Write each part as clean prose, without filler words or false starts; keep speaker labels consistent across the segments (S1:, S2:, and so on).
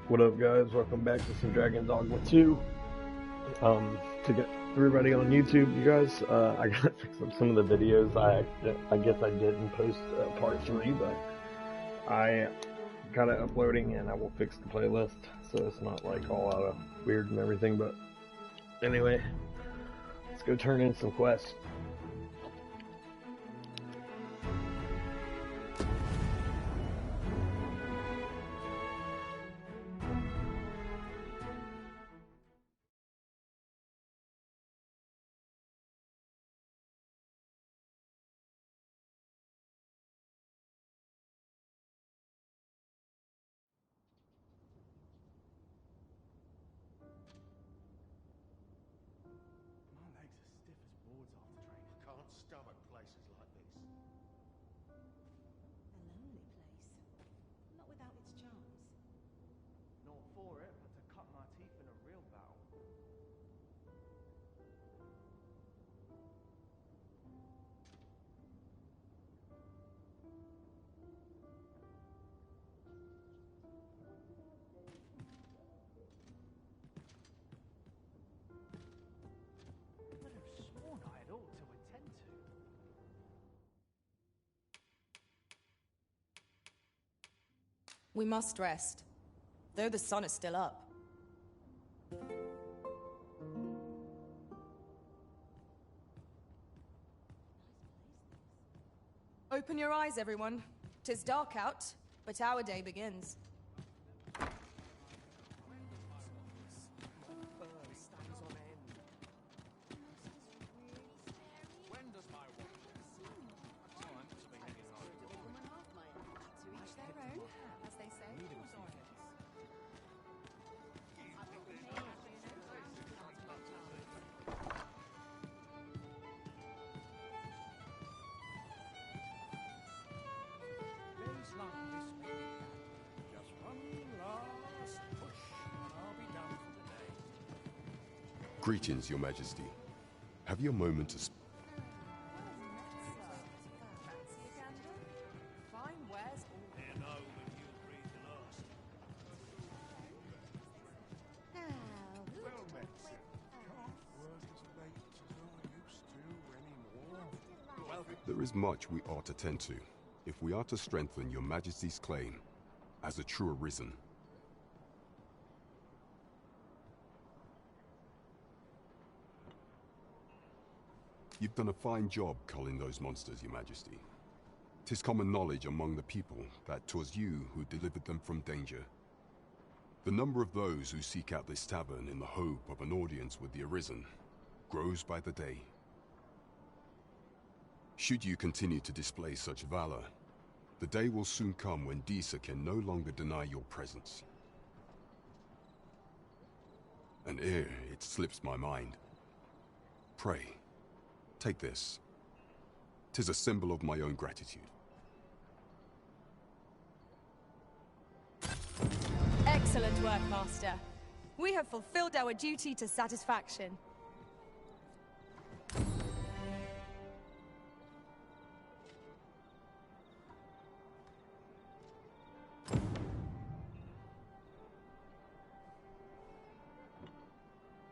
S1: What up, guys? Welcome back to some Dogma 2. To get everybody on YouTube, you guys, I gotta fix up some of the videos. I guess I didn't post part 3, but I got it uploading and I will fix the playlist so it's not like all out of weird and everything. But anyway, let's go turn in some quests.
S2: My legs are stiff as boards after training.
S3: Can't stomach places like this.
S4: A lonely place. Not without its charms.
S2: Not for it, but to cut my teeth in a real battle. I would have sworn I had ought to attend to.
S5: We must rest, though the sun is still up. Open your eyes, everyone. 'Tis dark out, but our day begins.
S3: When does my watch time to be heading home?
S4: To each their own, as they say.
S3: Days like this may be bad. Just one last push, and I'll be done for the day.
S6: Greetings, Your Majesty. Have you a moment to speak?
S5: Fancy a candle? Fine wares all.
S3: Never know when you breathe the last. Well met, sir. Can't work as late as I used to anymore. Well,
S6: There is much we ought to tend to, if we are to strengthen Your Majesty's claim as a true arisen. You've done a fine job culling those monsters, Your Majesty. 'Tis common knowledge among the people that 'twas you who delivered them from danger. The number of those who seek out this tavern in the hope of an audience with the Arisen grows by the day. Should you continue to display such valor, the day will soon come when Disa can no longer deny your presence. And ere it slips my mind, pray, take this. 'Tis a symbol of my own gratitude.
S5: Excellent work, Master. We have fulfilled our duty to satisfaction.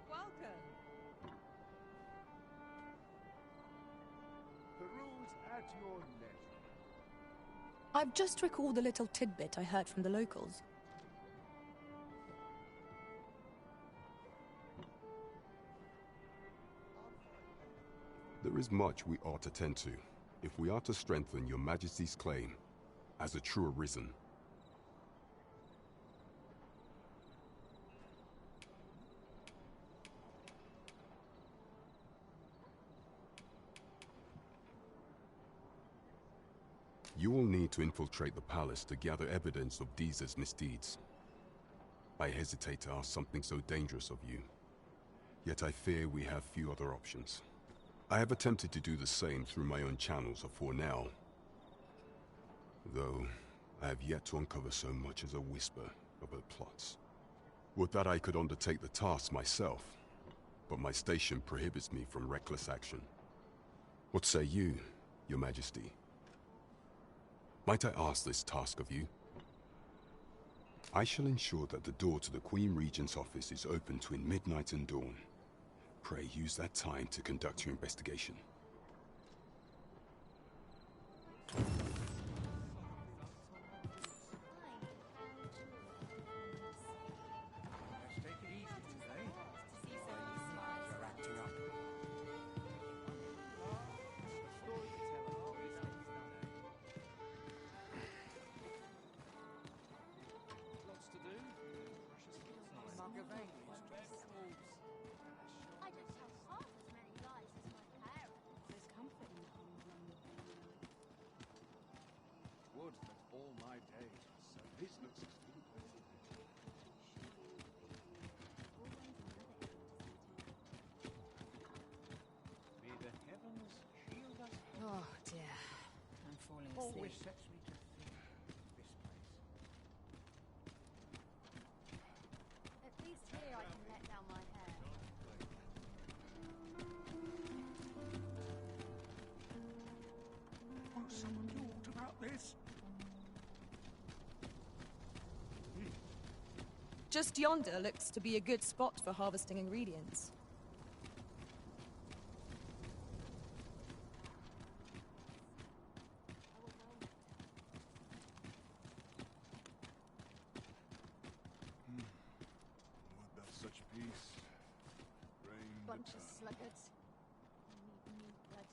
S5: Welcome.
S3: the rules at your leisure.
S5: I've just recalled a little tidbit I heard from the locals.
S6: There is much we ought to tend to, if we are to strengthen Your Majesty's claim as a true arisen. You will need to infiltrate the palace to gather evidence of Disa's misdeeds. I hesitate to ask something so dangerous of you, yet I fear we have few other options. I have attempted to do the same through my own channels afore now, though I have yet to uncover so much as a whisper of her plots. Would that I could undertake the task myself, but my station prohibits me from reckless action. What say you, Your Majesty? Might I ask this task of you? I shall ensure that the door to the Queen Regent's office is open between midnight and dawn. Pray use that time to conduct your investigation.
S3: Let's take it easy today. You're acting up.
S2: Lots to do.
S3: Mug of ale is dreadful.
S7: I don't tell half as many lies as my parents.
S4: There's comfort in
S3: Would that all my days were so. This looks as good. May the heavens shield us.
S4: Oh dear, I'm falling asleep.
S3: Always sets me to think of this place.
S7: At least here I can let down my hair.
S3: Won't someone do aught about this?
S5: Just yonder looks to be a good spot for harvesting ingredients.
S6: Would that such peace reign
S7: Bunch of sluggards. Need new blood.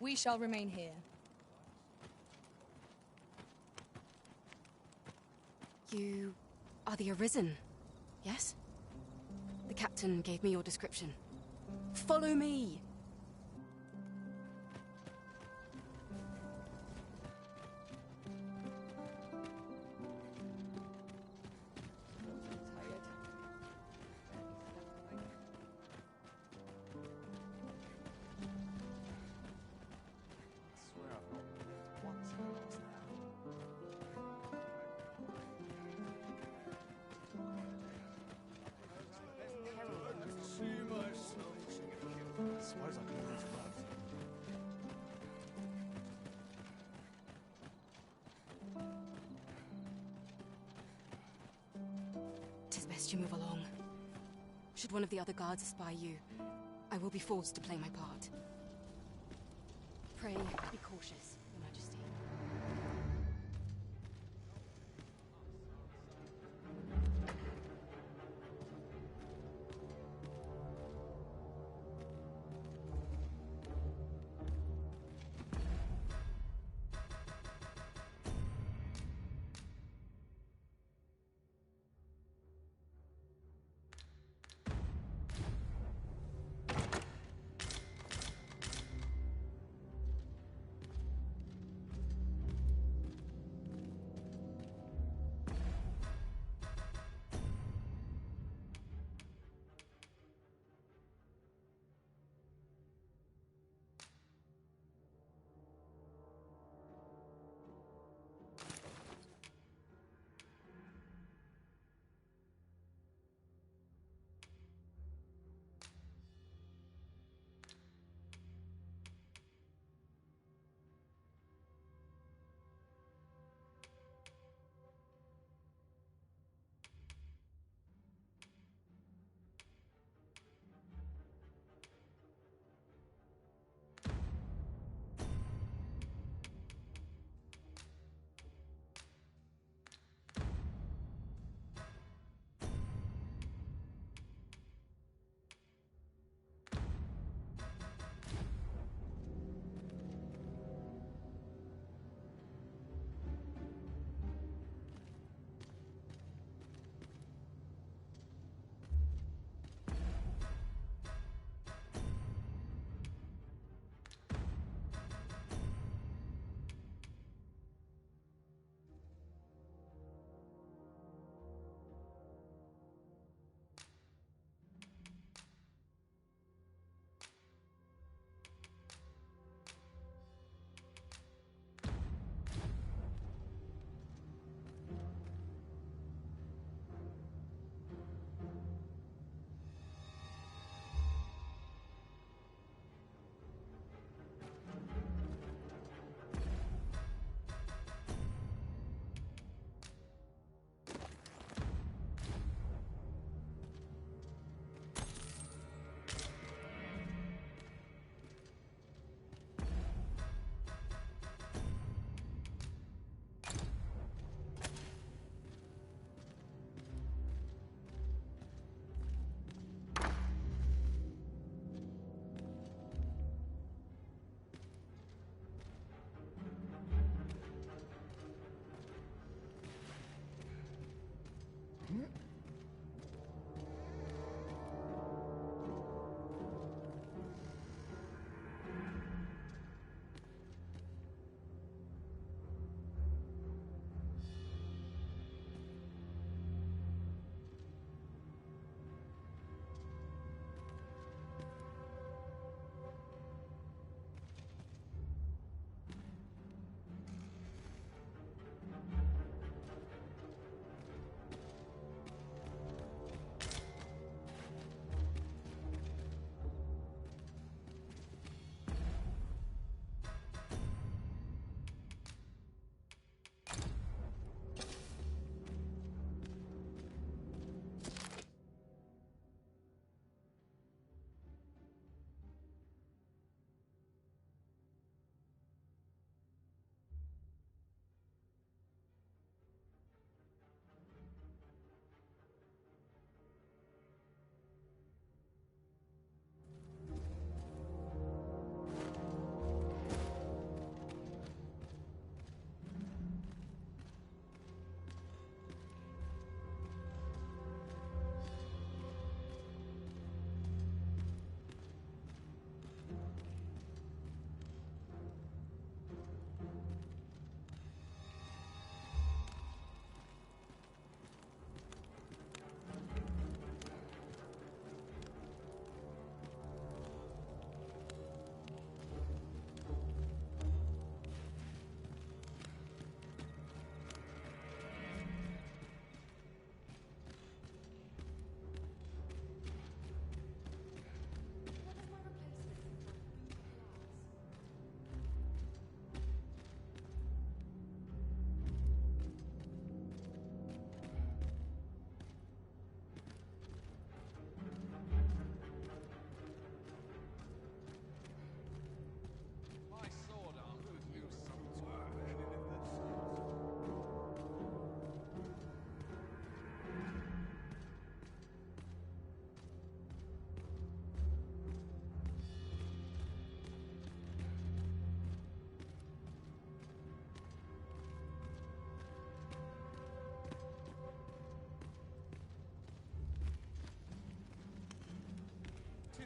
S5: We shall remain here.
S8: You are the Arisen, yes? The captain gave me your description. Follow me!
S3: I swear I've not left once in months now. See my soul sing a tune. I suppose I can always love.
S8: Tis best you move along. Should one of the other guards espy you, I will be forced to play my part. Pray, be cautious, Your Majesty.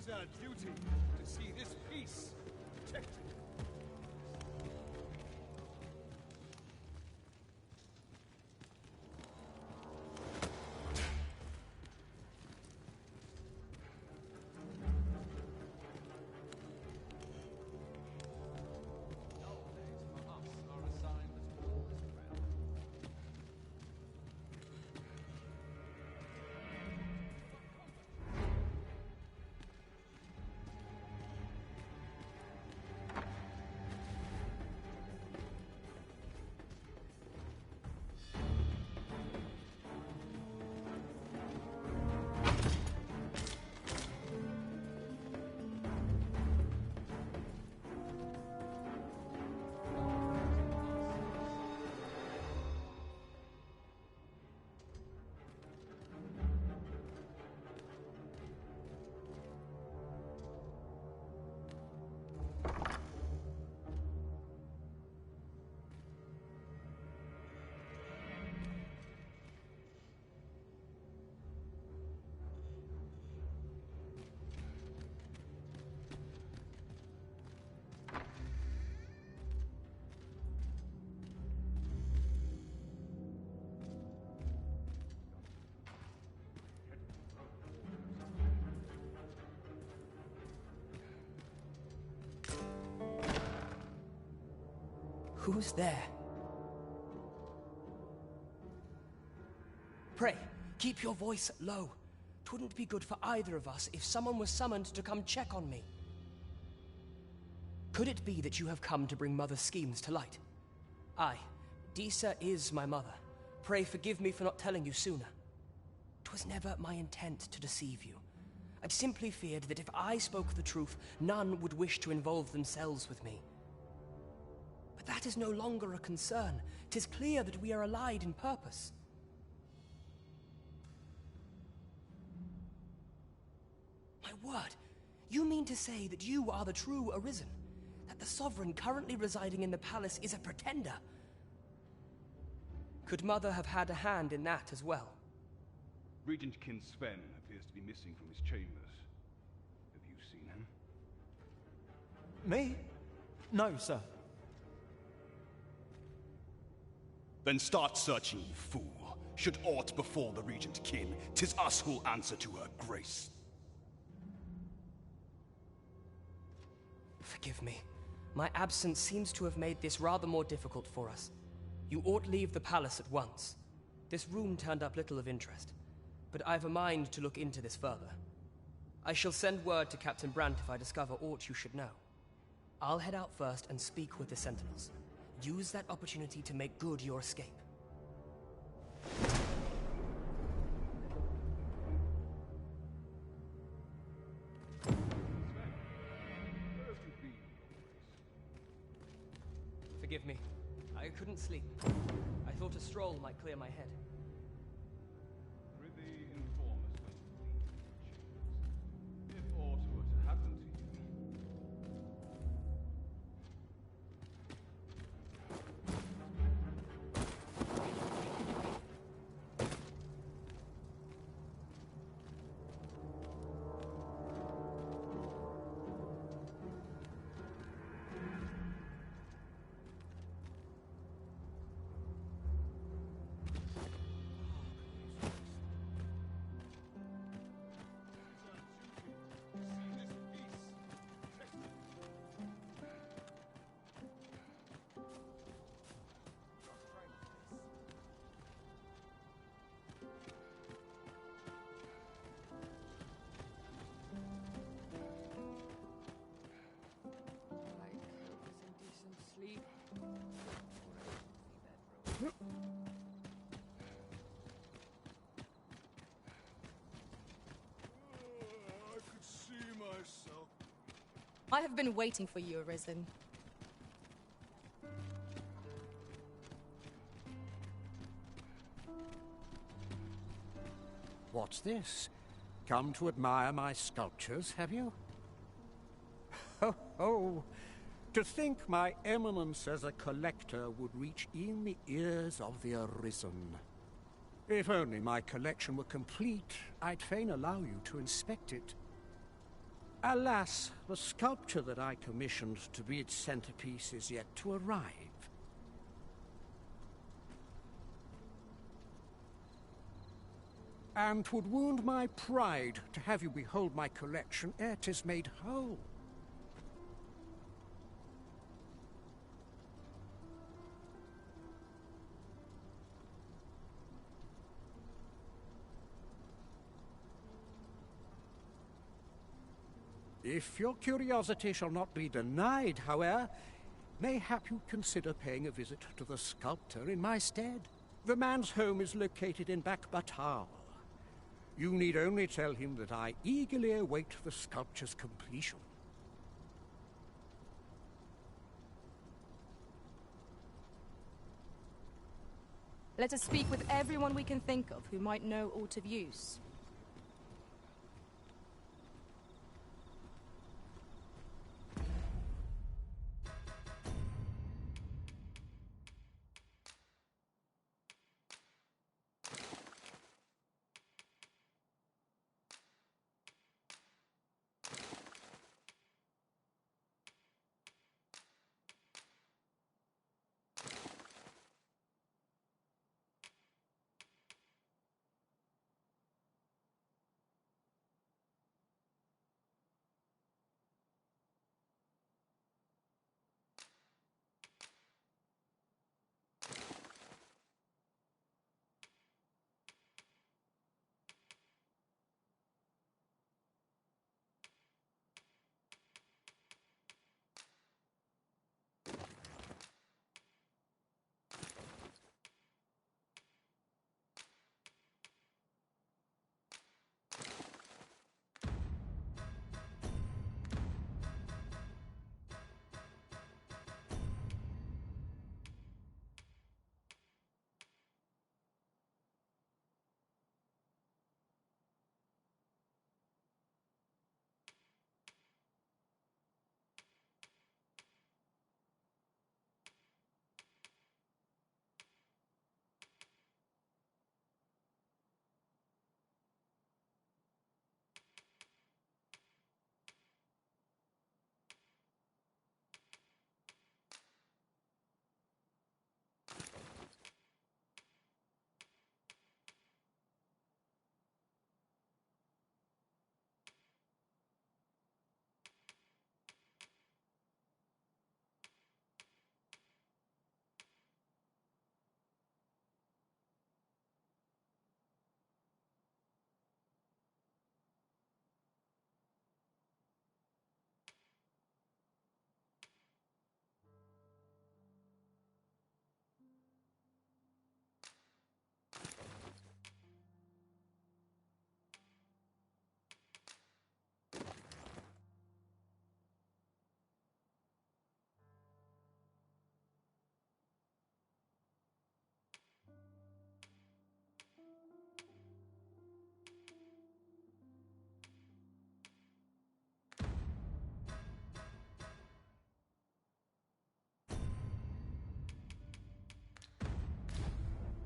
S3: is our duty to see this peace protected.
S9: Who's there? Pray, keep your voice low. 'Twouldn't be good for either of us if someone was summoned to come check on me. Could it be that you have come to bring Mother's schemes to light? Aye, Disa is my mother. Pray forgive me for not telling you sooner. 'Twas never my intent to deceive you. I'd simply feared that if I spoke the truth, none would wish to involve themselves with me. But that is no longer a concern. 'Tis clear that we are allied in purpose. My word, you mean to say that you are the true Arisen? That the Sovereign currently residing in the palace is a pretender? Could Mother have had a hand in that as well?
S10: Regent Kin Sven appears to be missing from his chambers. Have you seen him?
S11: Me? No, sir.
S10: Then start searching, you fool. Should aught befall the Regent Kin, 'tis us who'll answer to her grace.
S9: Forgive me. My absence seems to have made this rather more difficult for us. You ought leave the palace at once. This room turned up little of interest, but I've a mind to look into this further. I shall send word to Captain Brandt if I discover aught you should know. I'll head out first and speak with the Sentinels. Use that opportunity to make good your escape. Forgive me. I couldn't sleep. I thought a stroll might clear my head.
S10: Prithee inform us when you leave your chambers. If aught were to happen to you.
S3: I could see myself.
S5: I have been waiting for you, Arisen.
S12: What's this? Come to admire my sculptures, have you? Ho ho! To think my eminence as a collector would reach in the ears of the Arisen. If only my collection were complete, I'd fain allow you to inspect it. Alas, the sculpture that I commissioned to be its centerpiece is yet to arrive. And 'twould wound my pride to have you behold my collection ere 'tis made whole. If your curiosity shall not be denied, however, mayhap you consider paying a visit to the sculptor in my stead. The man's home is located in Bakbatal. You need only tell him that I eagerly await the sculpture's completion.
S5: Let us speak with everyone we can think of who might know aught of use.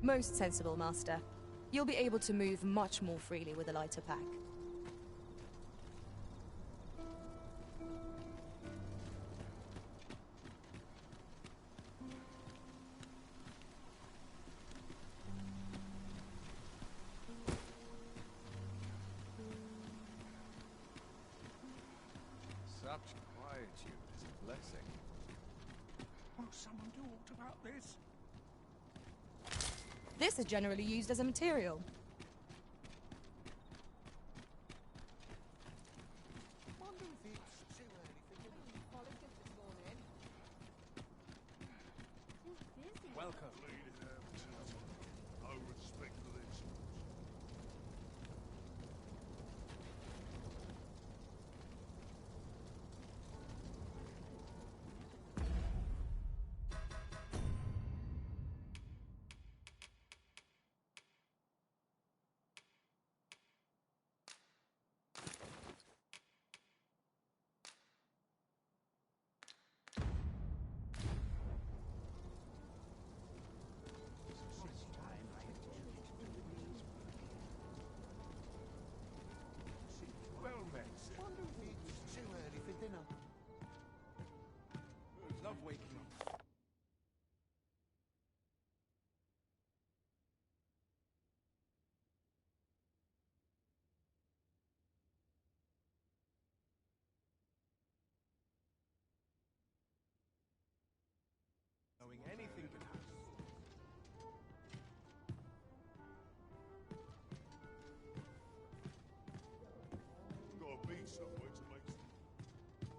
S5: Most sensible, Master. You'll be able to move much more freely with a lighter pack.
S3: Such quietude is a blessing.
S12: Will someone do aught about this?
S5: This is generally used as a material.
S3: Wonder if it's anything Welcome.
S11: I respect the legends.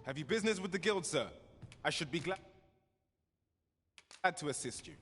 S11: Have you business with the guild, sir? I should be glad to assist you.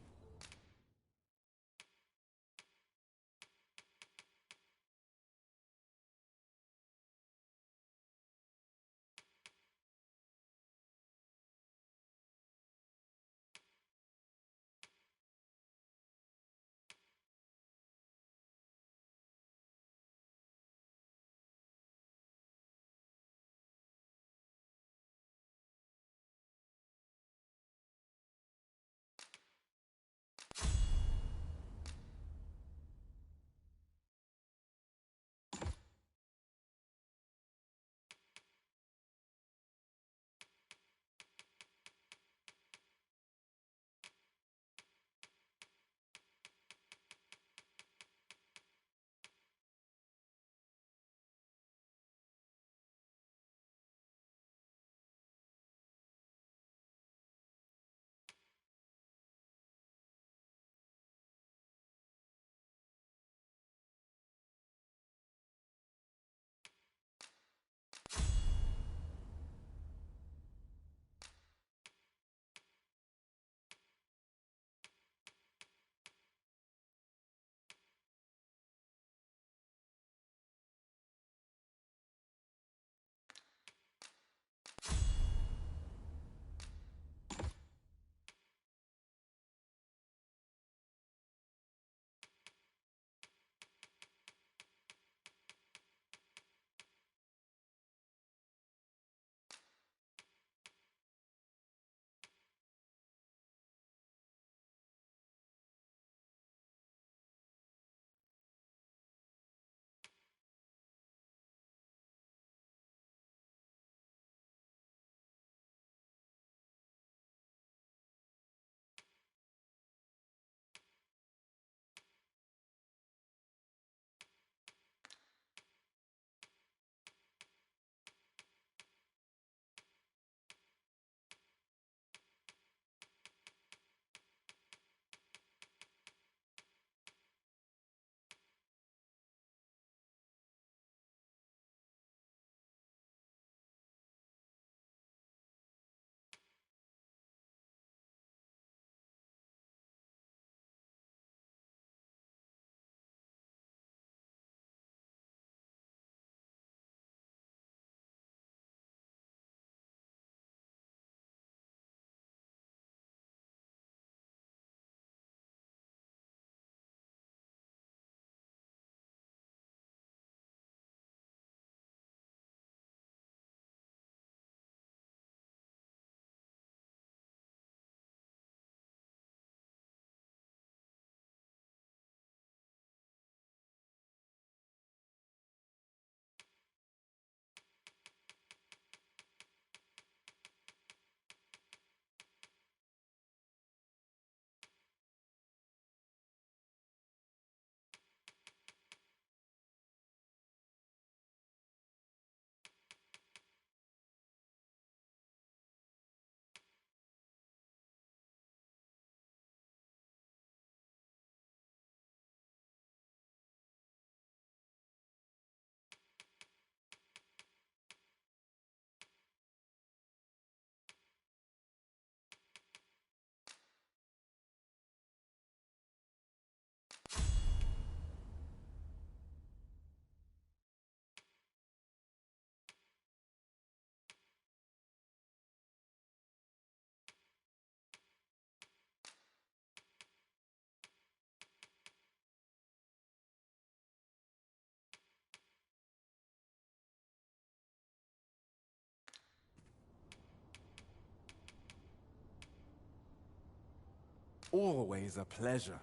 S13: Always a pleasure.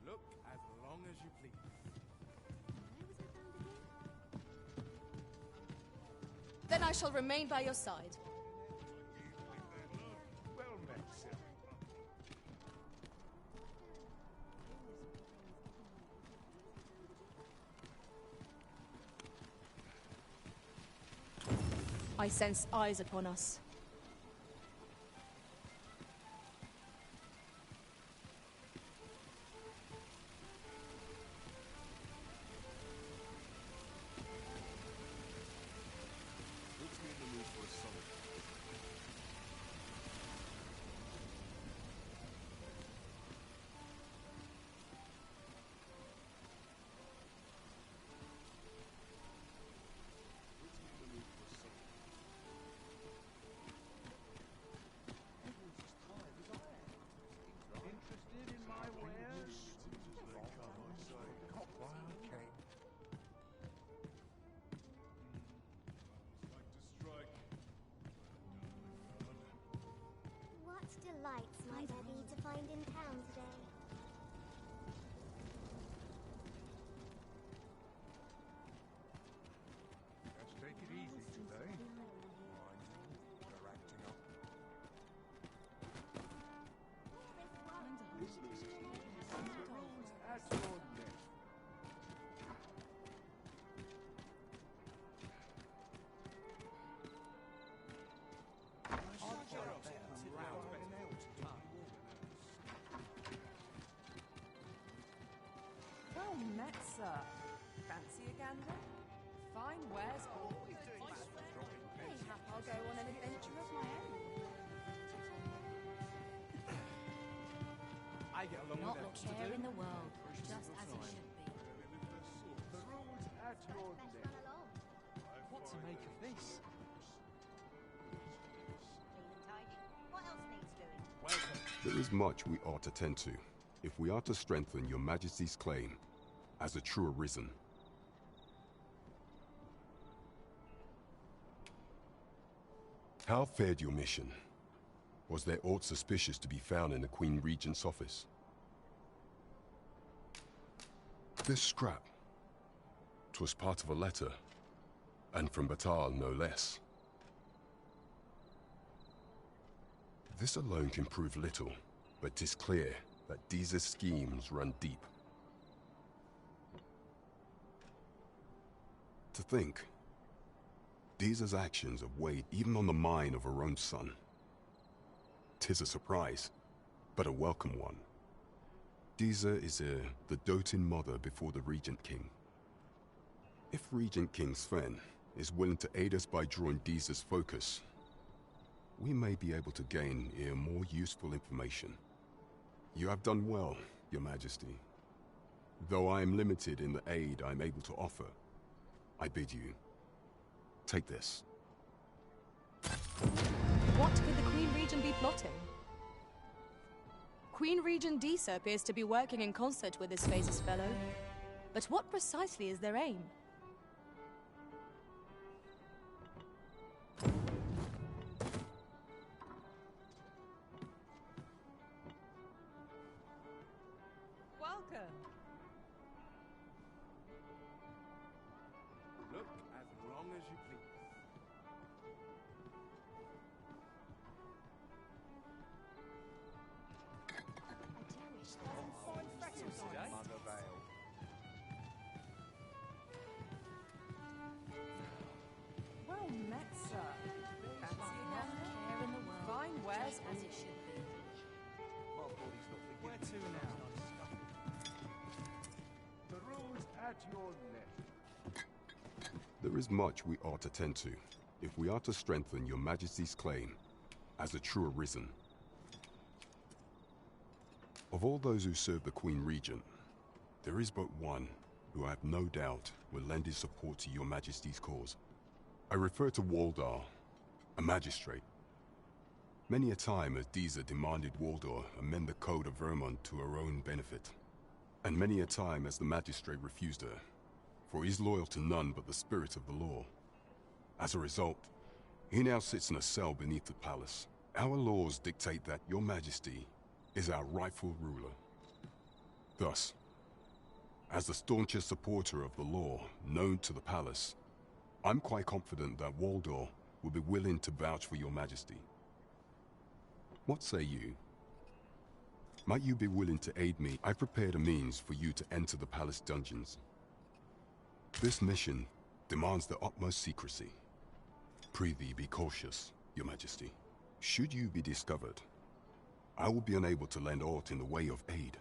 S2: Look as long as you please.
S5: Then I shall remain by your side.
S2: Well met, sir.
S5: I sense eyes upon us.
S6: Puts me in the mood for a solid
S4: Well met, sir. Fancy a gander? Fine wares all. Mayhap I'll go on an adventure of my own.
S11: I get along
S7: Not
S11: with
S7: a care in the world, just as it should be.
S2: The road's at your neck.
S11: what to make of this.
S7: Clean and tidy. What else needs doing?
S11: Welcome.
S6: There is much we ought to tend to, if we are to strengthen your majesty's claim as a true arisen. How fared your mission? Was there aught suspicious to be found in the Queen Regent's office? This scrap. 'Twas part of a letter, and from Batal no less. This alone can prove little, but 'tis clear that Deeza's schemes run deep. To think, Deeza's actions have weighed even on the mind of her own son. 'Tis a surprise, but a welcome one. Deeza is the doting mother before the Regent King. If Regent King Sven is willing to aid us by drawing Deeza's focus, we may be able to gain more useful information. You have done well, Your Majesty. Though I am limited in the aid I am able to offer, I bid you, take this.
S5: What could the Queen Regent be plotting? Queen Regent Deesa appears to be working in concert with this Phases fellow. But what precisely is their aim?
S4: Welcome.
S13: Look as long as you please.
S11: Mother Vale.
S4: Well met, sir. Fancy a gander?
S7: Care in the world,
S4: Fine wares
S7: just as it should be.
S11: Where to now?
S2: The road's at your neck.
S6: There is much we ought to tend to, if we are to strengthen your Majesty's claim as a true arisen. Of all those who serve the Queen Regent, there is but one who I have no doubt will lend his support to your Majesty's cause. I refer to Waldar, a magistrate. Many a time has Deeza demanded Waldar amend the Code of Vermont to her own benefit, and many a time has the magistrate refused her, for he is loyal to none but the spirit of the law. As a result, he now sits in a cell beneath the palace. Our laws dictate that your Majesty is our rightful ruler. Thus, as the staunchest supporter of the law known to the palace, I'm quite confident that Waldor will be willing to vouch for your Majesty. What say you? Might you be willing to aid me? I prepared a means for you to enter the palace dungeons. This mission demands the utmost secrecy. Prithee be cautious, your Majesty. Should you be discovered, I will be unable to lend aught in the way of aid.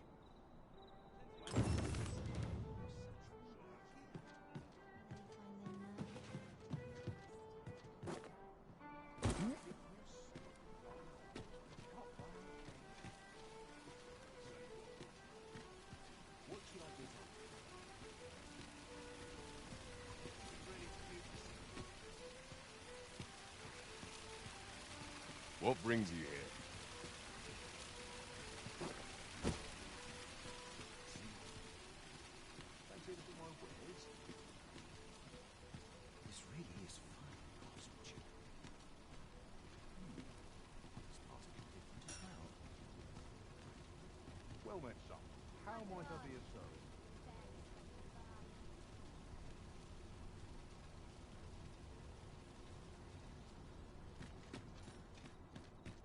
S11: What brings you here?
S3: This really is fine craftsmanship. This part's a bit different as well.
S2: Well met, son. How might I be of service?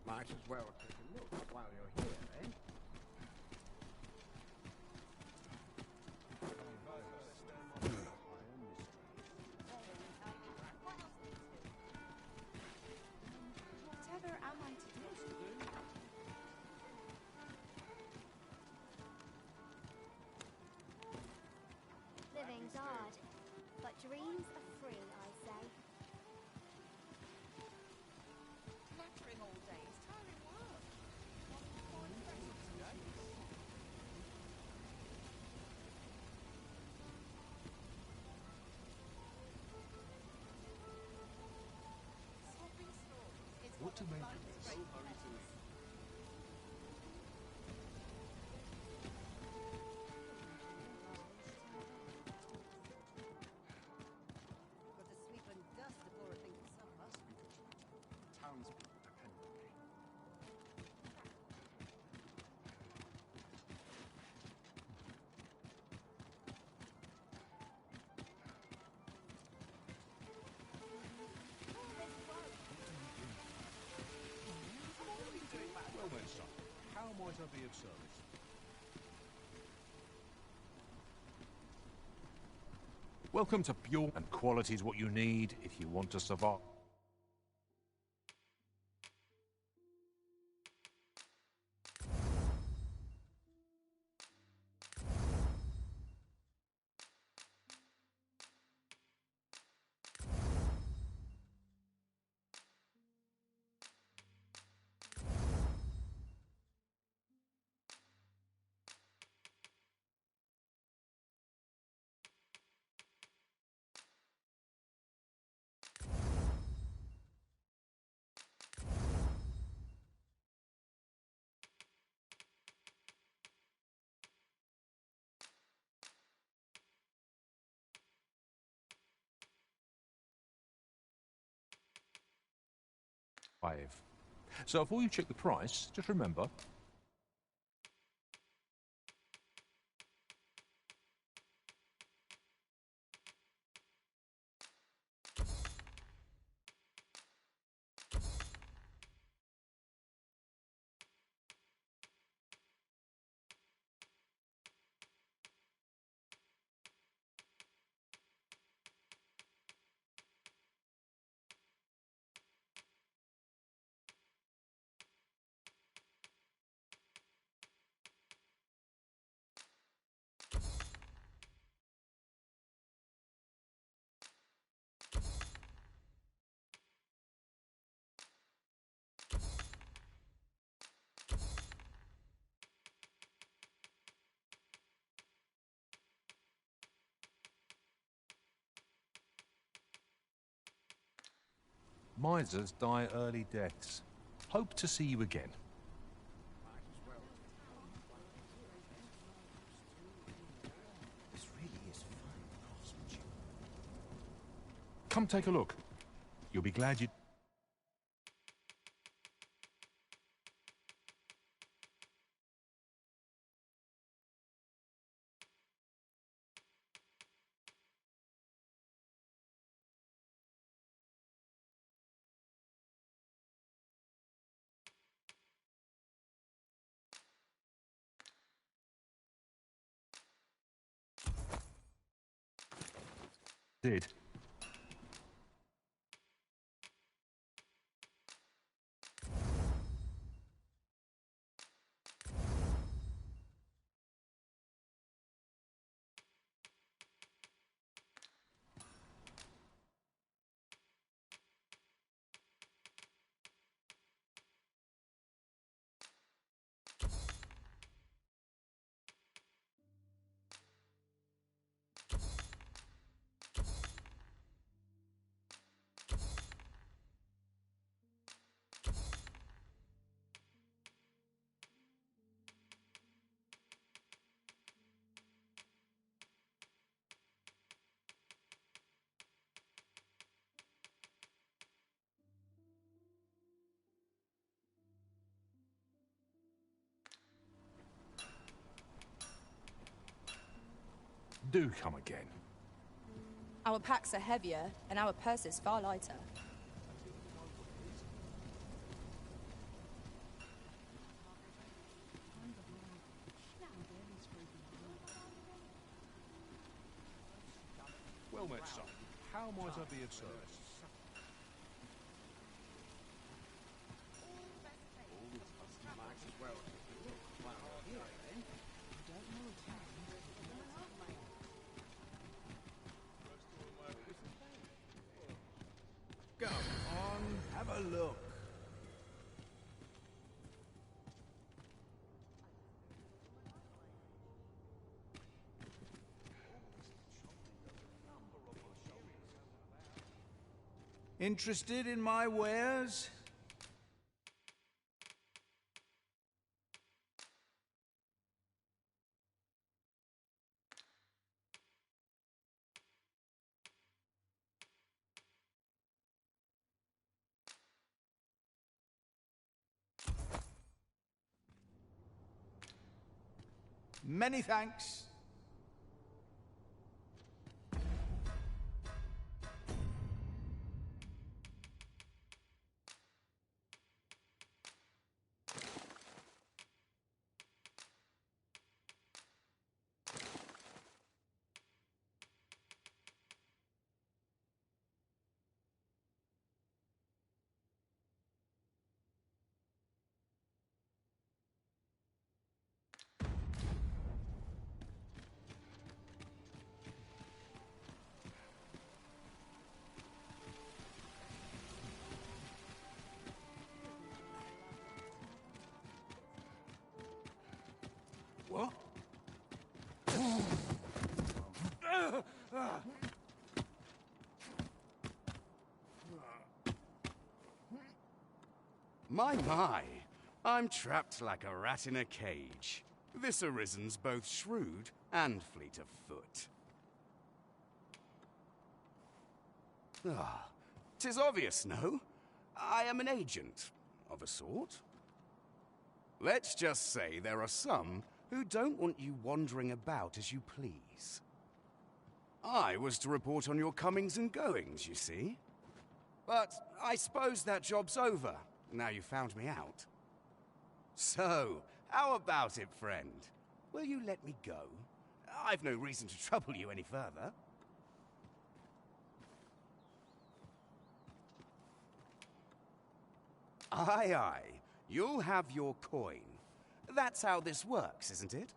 S12: Might as well take a look while you're here, eh?
S7: time's hard, but dreams are free, I say.
S4: Flattering all day is tiring work.
S11: What to make of this?
S14: Got to sweep and dust before I think of supper.
S11: Townspeople depend on me.
S3: Well then, son, how might I be of service? Welcome to Pure, and quality is what you need if you want to survive. So before you check the price, just remember. Misers die early deaths. Hope to see you again.
S11: This really is fine craftsmanship.
S3: Come take a look. You'll be glad you... did. Do come again.
S5: Our packs are heavier, and our purses far lighter.
S3: Well met, son. How might I be of service?
S15: Interested in my wares? Many thanks. What?
S16: My, I'm trapped like a rat in a cage. This Arisen's both shrewd and fleet of foot. Ah, 'tis obvious, no? I am an agent, of a sort. Let's just say there are some who don't want you wandering about as you please. I was to report on your comings and goings, you see. But I suppose that job's over, now you found me out. So, how about it, friend? Will you let me go? I've no reason to trouble you any further. Aye, aye. You'll have your coin. That's how this works, isn't it?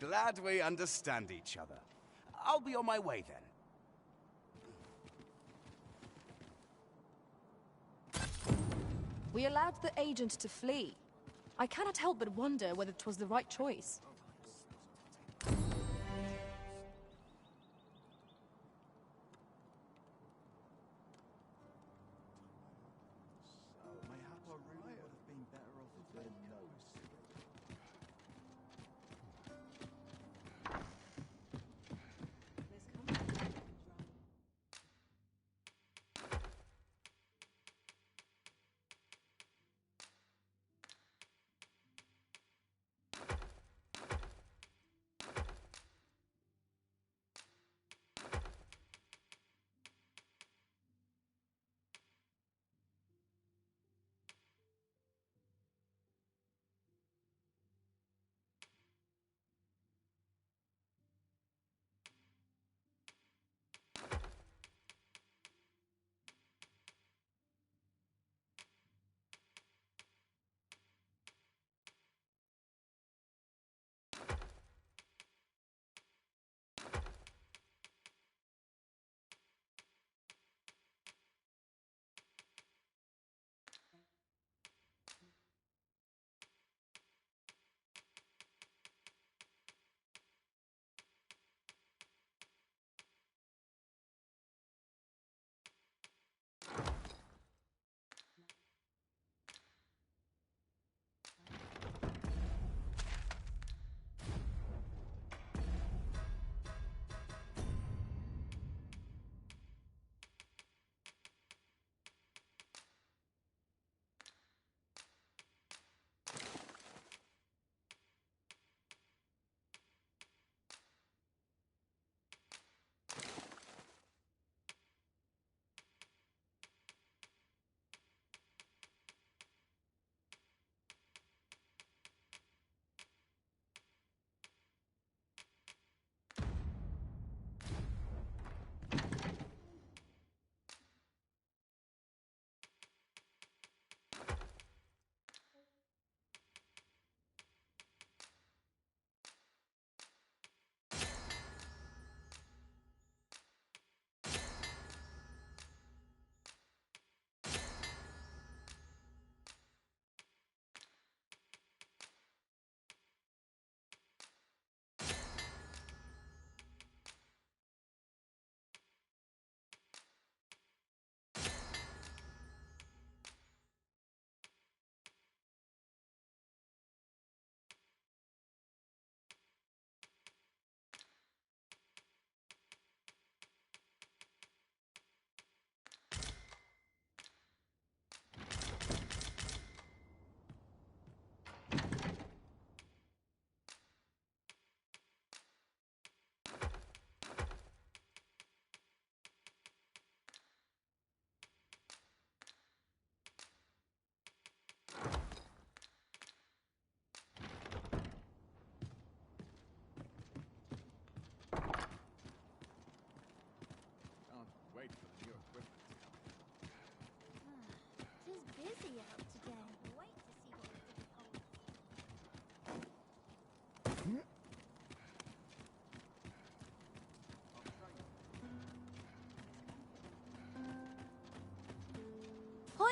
S16: Glad we understand each other. I'll be on my way then.
S5: We allowed the agent to flee. I cannot help but wonder whether 'twas the right choice.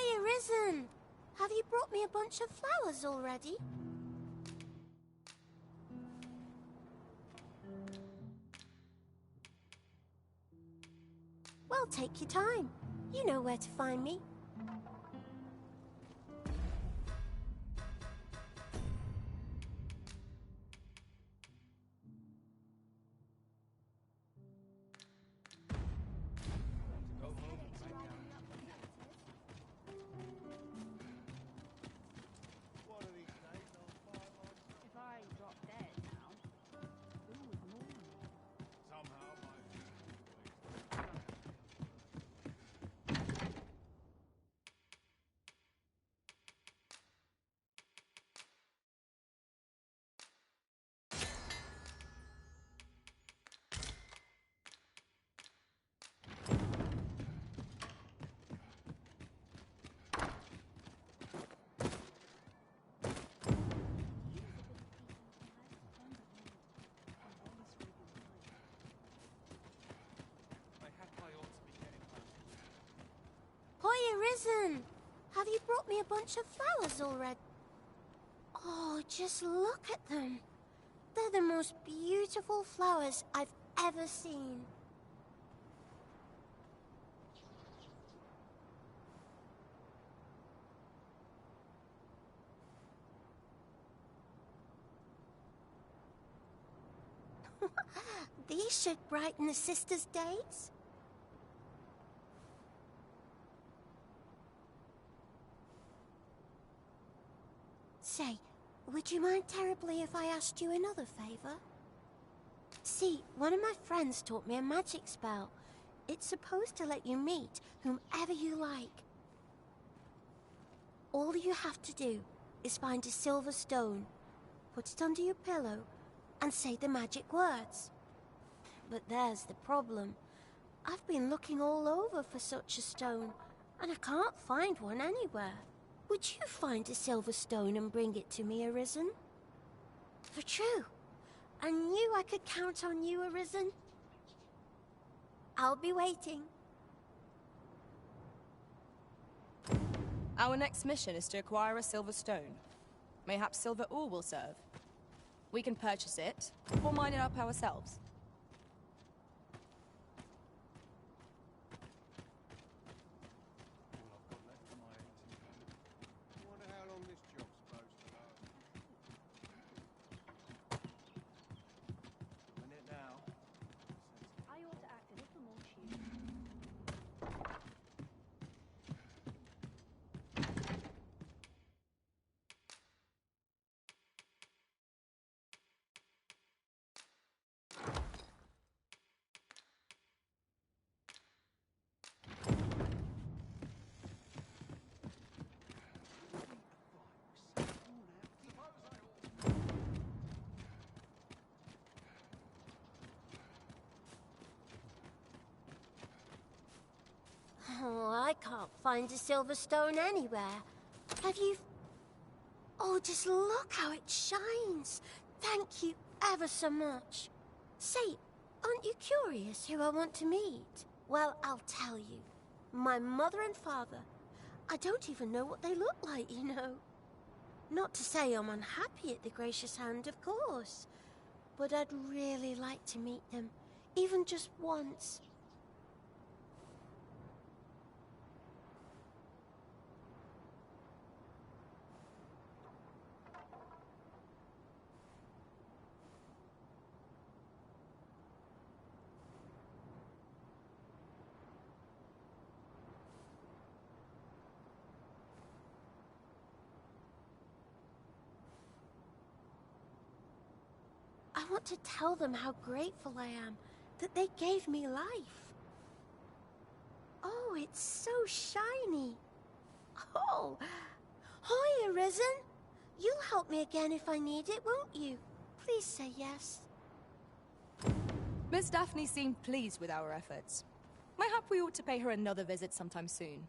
S17: Hiya, Risen! Have you brought me a bunch of flowers already? Well, take your time. You know where to find me.
S14: If I drop dead now, who would mourn me?
S13: Somehow my
S17: Hiya, Risen! Have you brought me a bunch of flowers already? Oh, just look at them. They're the most beautiful flowers I've ever seen. These should brighten the sisters' days. Say, would you mind terribly if I asked you another favor? See, one of my friends taught me a magic spell. It's supposed to let you meet whomever you like. All you have to do is find a silver stone, put it under your pillow, and say the magic words. But there's the problem. I've been looking all over for such a stone, and I can't find one anywhere. Would you find a silver stone and bring it to me, Arisen? For true. I knew I could count on you, Arisen. I'll be waiting.
S5: Our next mission is to acquire a silver stone. Mayhaps silver ore will serve. We can purchase it, or mine it up ourselves.
S13: I wonder how long this job's supposed to last. I'm in it now.
S14: I ought to act a little more cheerful.
S17: Oh, I can't find a silver stone anywhere. Have you... Oh, just look how it shines. Thank you ever so much. Say, aren't you curious who I want to meet? Well, I'll tell you. My mother and father. I don't even know what they look like, you know. Not to say I'm unhappy at the gracious hand, of course. But I'd really like to meet them, even just once. I want to tell them how grateful I am that they gave me life. Oh, it's so shiny. Oh, hi, Arisen. You'll help me again if I need it, won't you? Please say yes.
S5: Miss Daphne seemed pleased with our efforts. Mayhap we ought to pay her another visit sometime soon.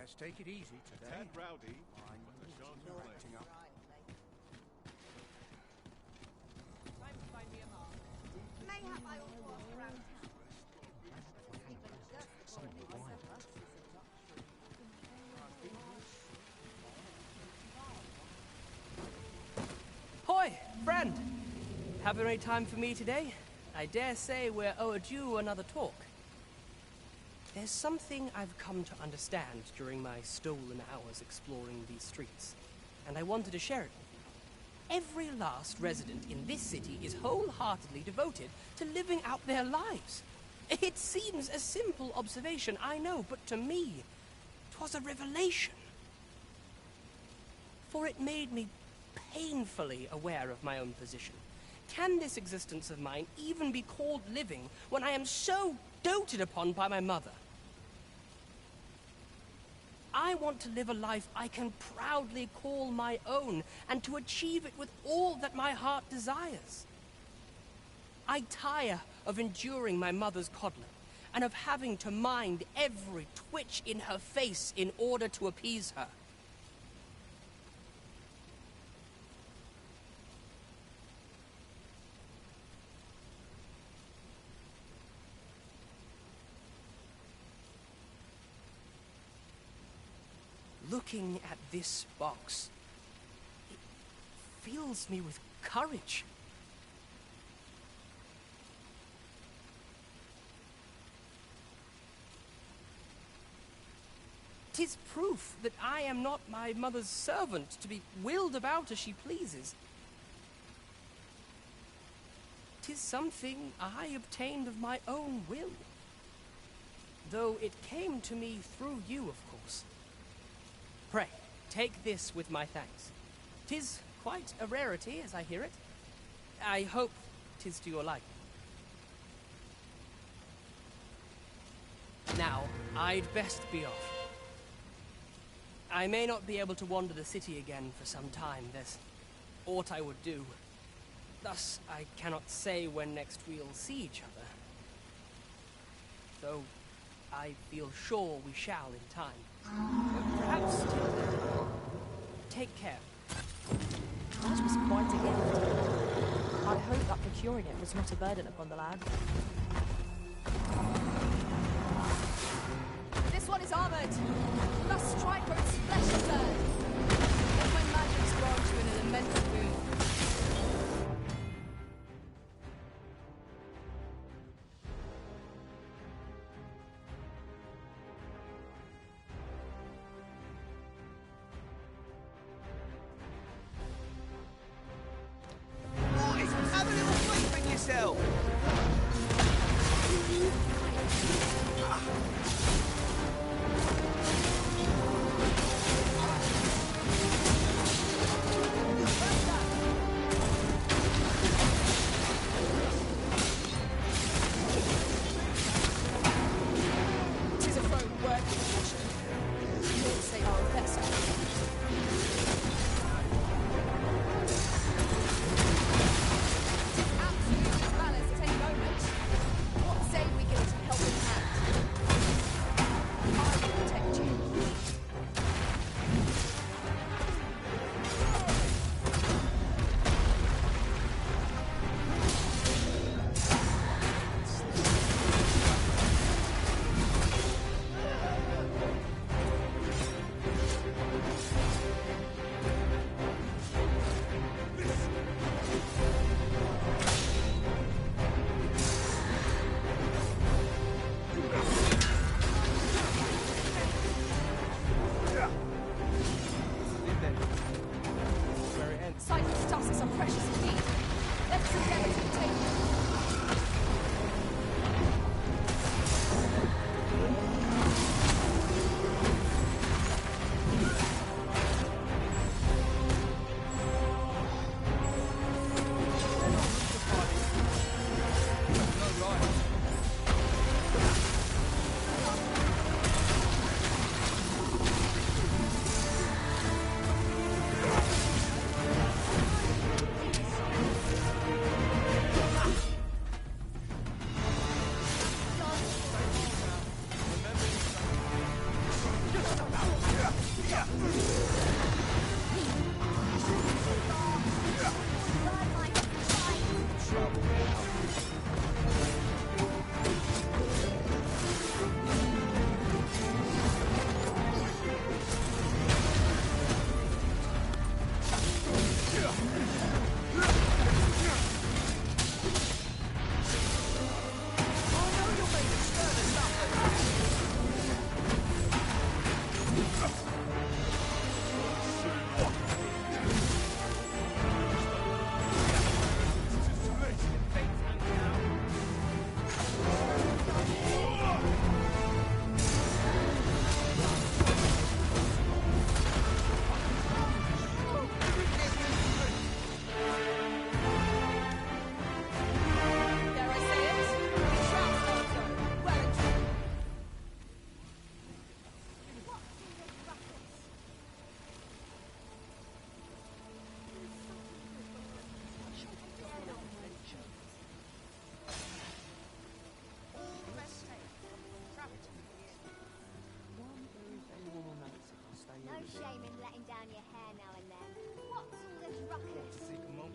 S12: best take it easy today.
S13: Tad rowdy,
S12: Mine
S13: but the
S12: needs
S13: shan't
S12: no
S13: complain.
S12: acting up.
S14: Mayhap I will walk around town.
S9: Hoy, friend! Have any time for me today? I dare say we're overdue another talk. There's something I've come to understand during my stolen hours exploring these streets, and I wanted to share it with you. Every last resident in this city is wholeheartedly devoted to living out their lives. It seems a simple observation, I know, but to me, 'twas a revelation. For it made me painfully aware of my own position. Can this existence of mine even be called living when I am so doted upon by my mother? I want to live a life I can proudly call my own, and to achieve it with all that my heart desires. I tire of enduring my mother's coddling, and of having to mind every twitch in her face in order to appease her. Looking at this box, it fills me with courage. "'Tis proof that I am not my mother's servant, to be willed about as she pleases. 'Tis something I obtained of my own will, though it came to me through you, of course. Pray, take this with my thanks. 'Tis quite a rarity, as I hear it. I hope 'tis to your liking. Now, I'd best be off. I may not be able to wander the city again for some time. There's aught I would do. Thus, I cannot say when next we'll see each other. Though I feel sure we shall in time. Perhaps till then. Take care."
S18: That was quite a gift. I hope that procuring it was not a burden upon the lad.
S5: This one is armored. Thus strike or its flesh is burned. Let my magics grant you an elemental boon.
S15: Boys, have a little faith in yourself!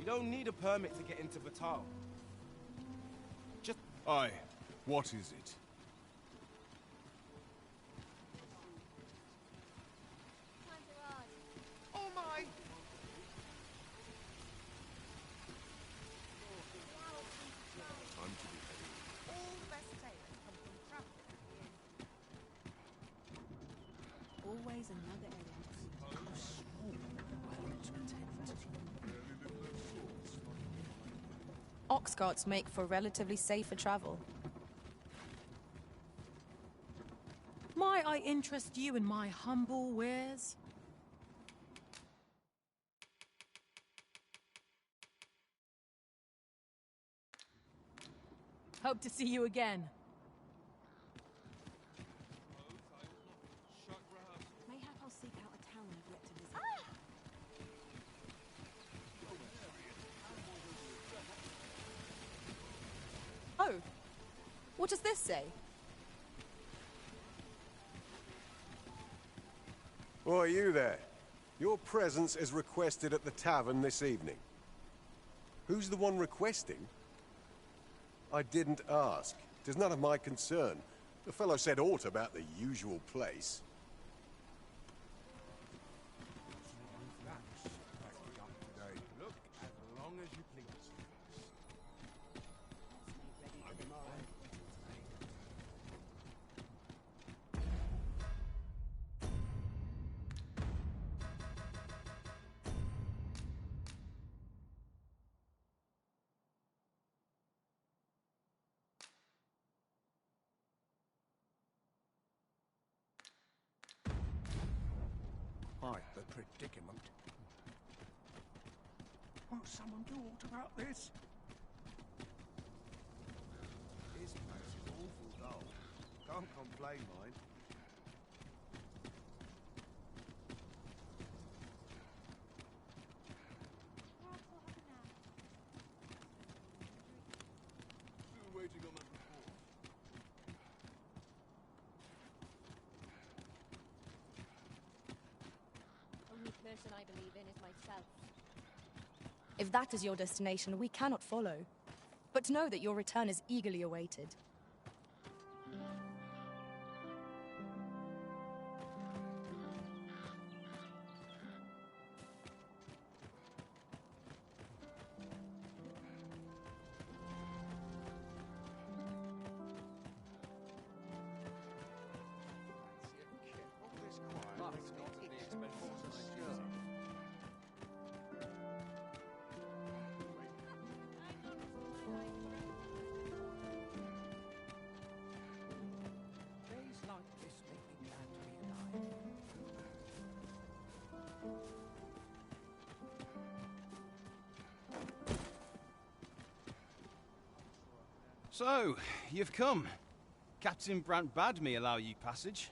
S11: You don't need a permit to get into Batal. Just...
S10: Aye, what is it?
S15: Oh my!
S10: Time to be heading.
S4: All the best tailors come from travel.
S18: Always another errand.
S5: Ox carts make for relatively safer travel.
S18: Might I interest you in my humble wares? Hope to see you again.
S14: Mayhap I'll seek out a town I've yet to visit.
S5: Oh, what does this say?
S19: Why, you there. Your presence is requested at the tavern this evening. Who's the one requesting? I didn't ask. 'Tis none of my concern. The fellow said aught about the usual place.
S11: Look as long as you please.
S12: Quite the predicament. Won't someone do aught about this?
S13: This place is awful dull. Can't complain, mind.
S10: Still waiting on that report.
S14: Only person I believe in is myself.
S5: If that is your destination, we cannot follow. But know that your return is eagerly awaited.
S12: Days like this make me glad to be alive.
S10: So, you've come. Captain Brant bade me allow you passage.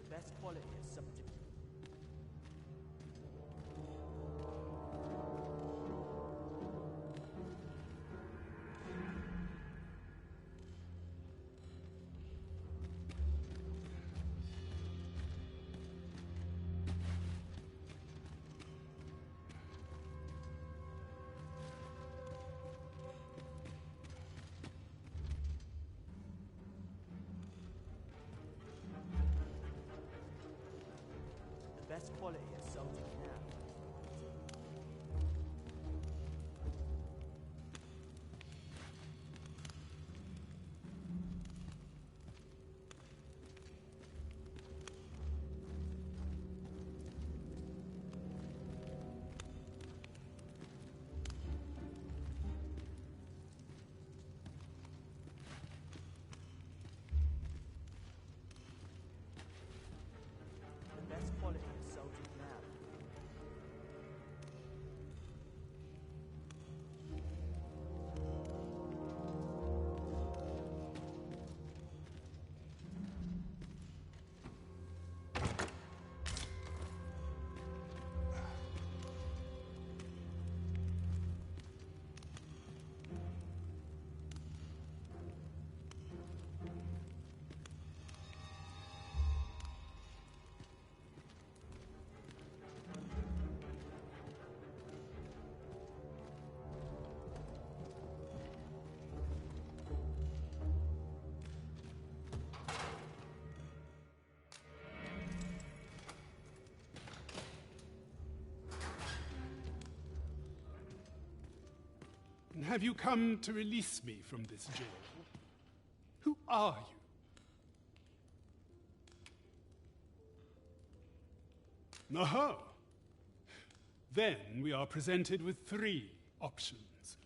S9: Best quality is subject. The best quality is Celtic now.
S20: have you come to release me from this jail? Who are you? Aha! Then we are presented with three options.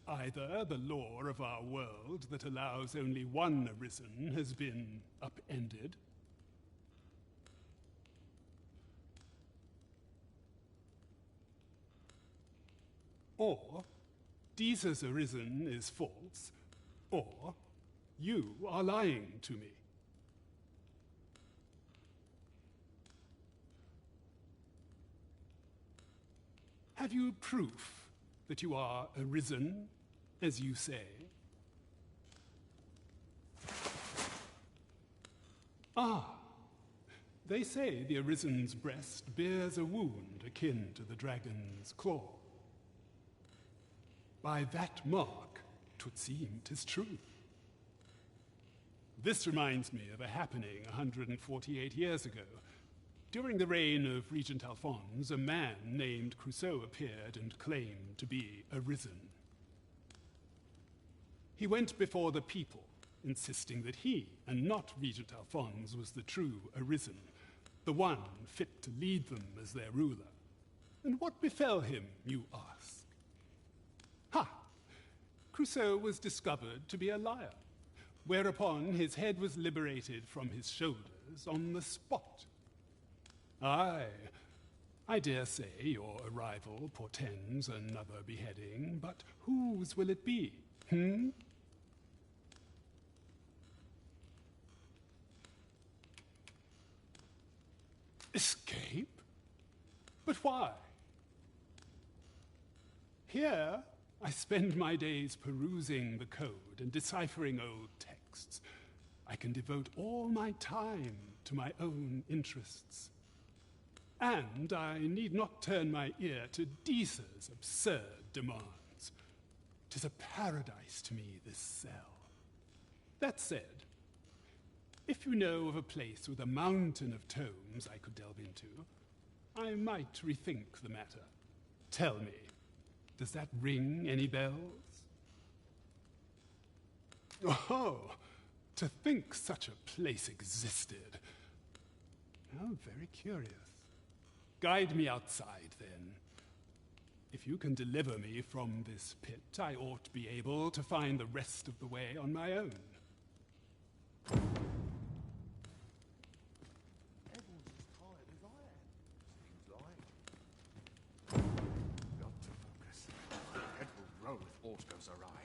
S20: Either the law of our world that allows only one arisen has been upended, or Deesa's arisen is false, or you are lying to me. Have you proof that you are arisen, as you say? Ah, they say the arisen's breast bears a wound akin to the dragon's claw. By that mark, 'twould seem 'tis true. This reminds me of a happening 148 years ago. During the reign of Regent Alphonse, a man named Crusoe appeared and claimed to be arisen. He went before the people, insisting that he, and not Regent Alphonse, was the true arisen, the one fit to lead them as their ruler. And what befell him, you ask? Ha! Crusoe was discovered to be a liar, whereupon his head was liberated from his shoulders on the spot. Aye, I dare say your arrival portends another beheading, but whose will it be, Escape? But why? Here, I spend my days perusing the code and deciphering old texts. I can devote all my time to my own interests. And I need not turn my ear to Deesa's absurd demands. 'Tis a paradise to me, this cell. That said, if you know of a place with a mountain of tomes I could delve into, I might rethink the matter. Tell me, does that ring any bells? Oh, to think such a place existed. How very curious. Guide me outside, then. If you can deliver me from this pit, I ought to be able to find the rest of the way on my own.
S13: Everyone's as tired as I am, seems like.
S3: Got to focus. Head will roll if aught goes awry.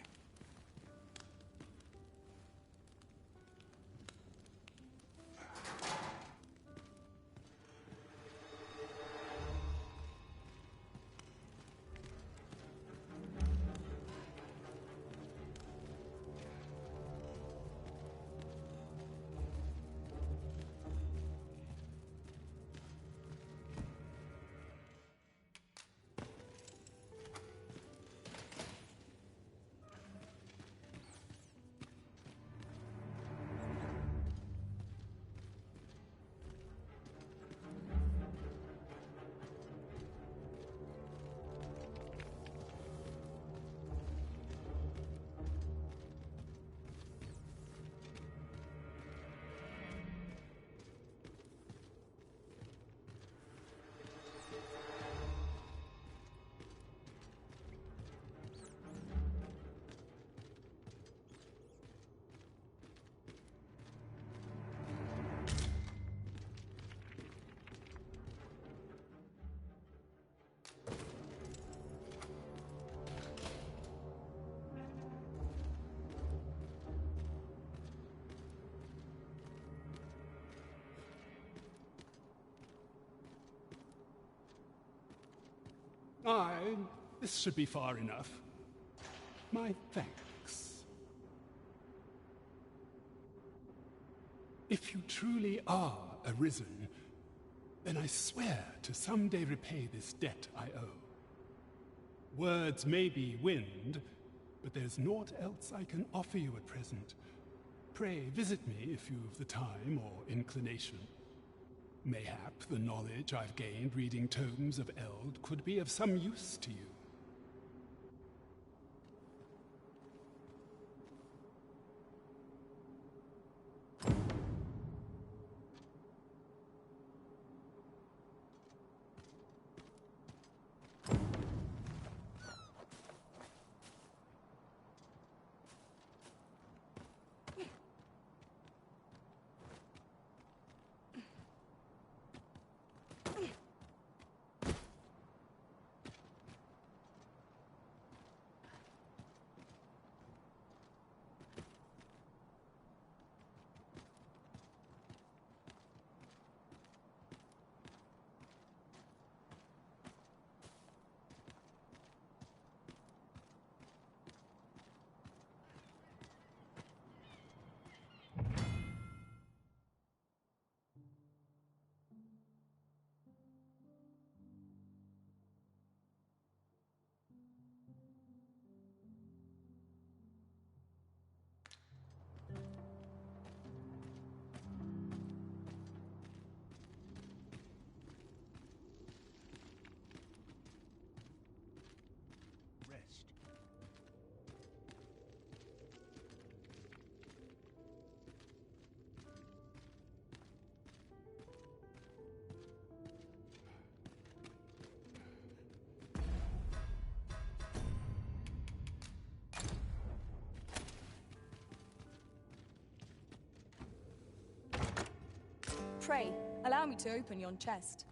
S20: Aye, this should be far enough. My thanks. If you truly are arisen, then I swear to someday repay this debt I owe. Words may be wind, but there's naught else I can offer you at present. Pray visit me if you've the time or inclination. Mayhap the knowledge I've gained reading tomes of Eld could be of some use to you.
S5: Pray, allow me to open yon chest.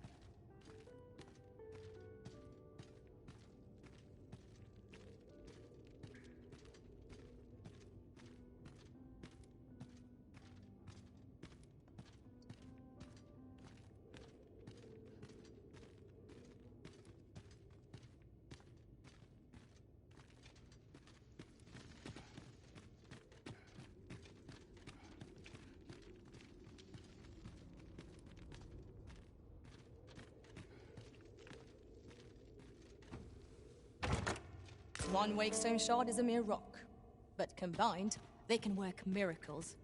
S5: One Wakestone shard is a mere rock, but combined, they can work miracles.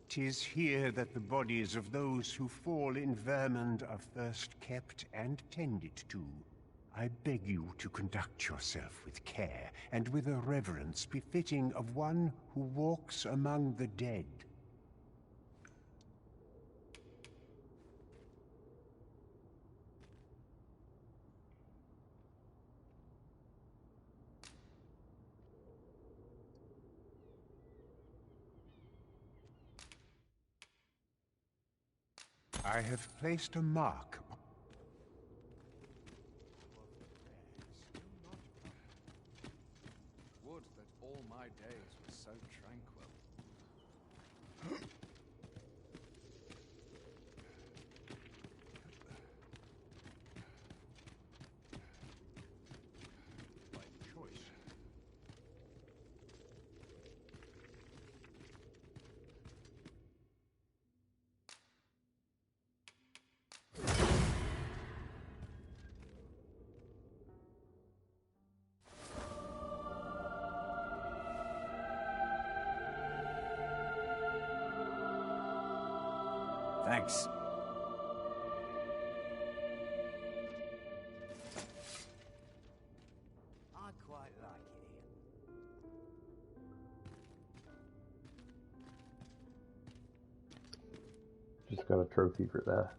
S21: "'Tis here that the bodies of those who fall in Vermund are first kept and tended to. I beg you to conduct yourself with care and with a reverence befitting of one who walks among the dead." I have placed a mark.
S22: Would that all my days were so tranquil.
S21: By choice.
S22: Thanks.
S15: I quite like it here.
S1: Just got a trophy for that.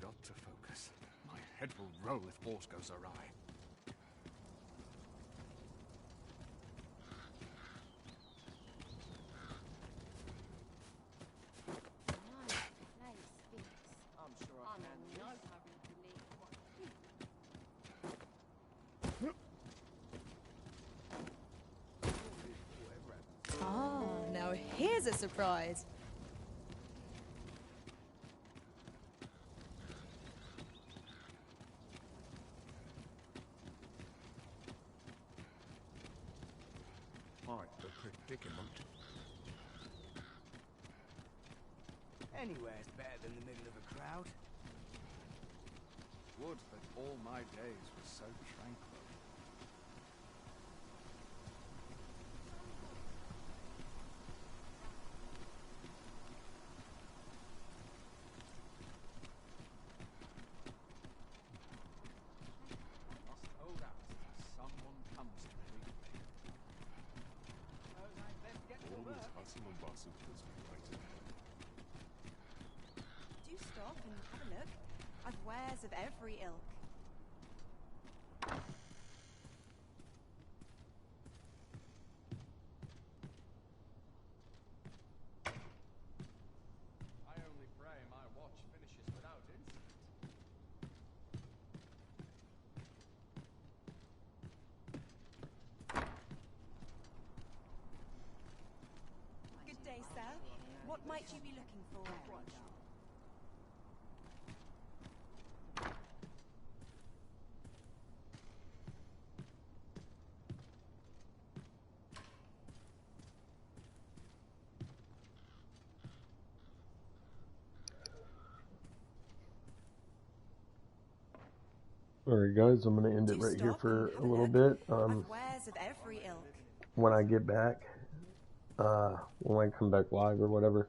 S22: Got to focus. My head will roll if aught goes awry.
S15: I'm sure I can handle this.
S5: Ah, now here's a surprise.
S12: Quite the predicament.
S15: Anywhere's better than the middle of a crowd.
S22: Would that all my days were so tranquil. Must hold out till someone comes to relieve me.
S6: All this hustle and bustle puts me right ahead.
S4: Do stop and have a look. I've wares of every ilk.
S22: I only pray my watch finishes without incident.
S4: Good day, sir. What might you be looking for?
S1: Alright guys, I'm gonna end it right here for a little bit.
S5: Wares of every ilk.
S1: When I get back, when I come back live or whatever,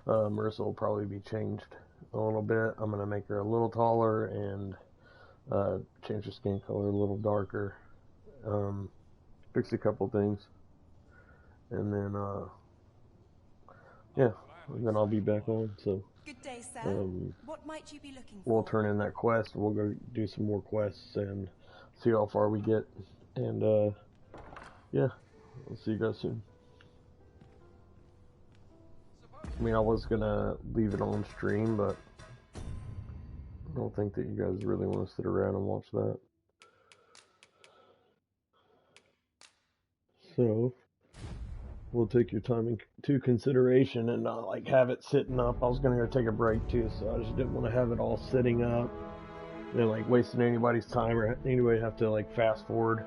S1: Marissa will probably be changed a little bit. I'm gonna make her a little taller and change her skin color a little darker. Fix a couple things, and then yeah, and then I'll be back on. So
S5: Good day, sir. What might you be looking for?
S1: we'll turn in that quest. We'll go do some more quests and see how far we get. And yeah, I'll see you guys soon. I mean, I was gonna leave it on stream, but I don't think that you guys really want to sit around and watch that. So we'll take your time into consideration and not like have it sitting up. I was gonna go take a break too, so I just didn't want to have it all sitting up and like wasting anybody's time or anybody have to like fast forward,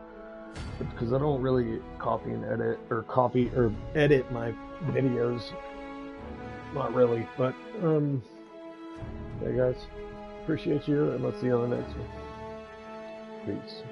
S1: because I don't really copy and edit or edit my videos. Not really, but hey guys, appreciate you, and let's see you on the next one. Peace.